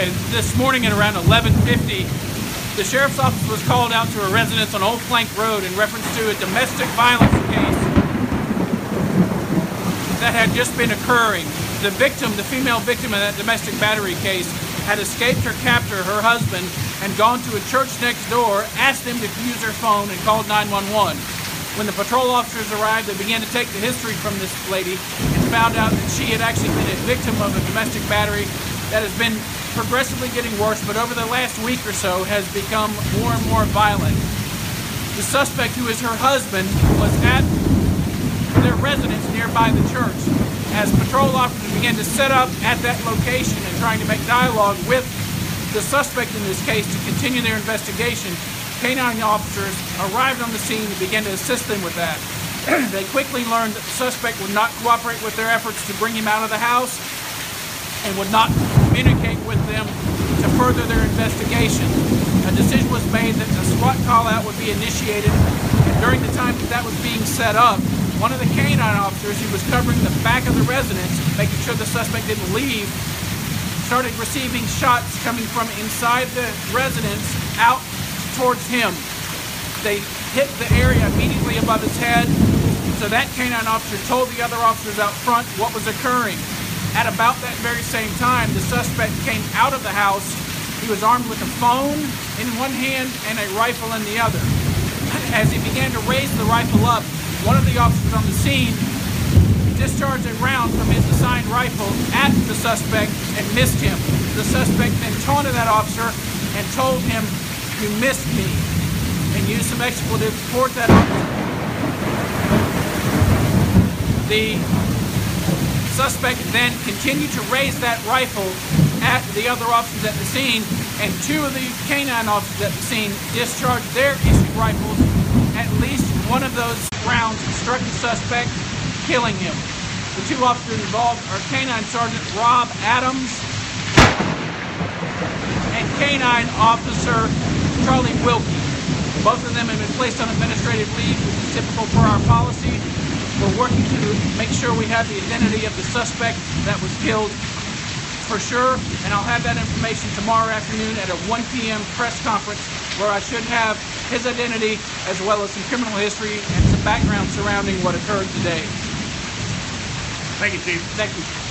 Okay, this morning at around 11:50, the sheriff's office was called out to a residence on Old Plank Road in reference to a domestic violence case that had just been occurring. The victim, the female victim in that domestic battery case, had escaped her captor, her husband, and gone to a church next door, asked them to use her phone, and called 911. When the patrol officers arrived, they began to take the history from this lady and found out that she had actually been a victim of a domestic battery that has been progressively getting worse, but over the last week or so has become more and more violent. The suspect, who is her husband, was at their residence nearby the church. As patrol officers began to set up at that location and trying to make dialogue with the suspect in this case to continue their investigation, canine officers arrived on the scene and began to assist them with that. They quickly learned that the suspect would not cooperate with their efforts to bring him out of the house and would not communicate with them to further their investigation. A decision was made that a SWAT call-out would be initiated, and during the time that was being set up, one of the canine officers who was covering the back of the residence, making sure the suspect didn't leave, started receiving shots coming from inside the residence out towards him. They hit the area immediately above his head, so that canine officer told the other officers out front what was occurring. At about that very same time, the suspect came out of the house. He was armed with a phone in one hand and a rifle in the other. As he began to raise the rifle up, one of the officers on the scene discharged a round from his assigned rifle at the suspect and missed him. The suspect then taunted that officer and told him, "You missed me," and used some expletives toward that officer. The suspect then continued to raise that rifle at the other officers at the scene, and two of the canine officers at the scene discharged their issued rifles. At least one of those rounds struck the suspect, killing him. The two officers involved are Canine Sergeant Rob Adams and Canine Officer Charlie Wilkie. Both of them have been placed on administrative leave, which is typical for our policy. We're working to make sure we have the identity of the suspect that was killed for sure, and I'll have that information tomorrow afternoon at a 1 p.m. press conference where I should have his identity as well as some criminal history and some background surrounding what occurred today. Thank you, Chief. Thank you.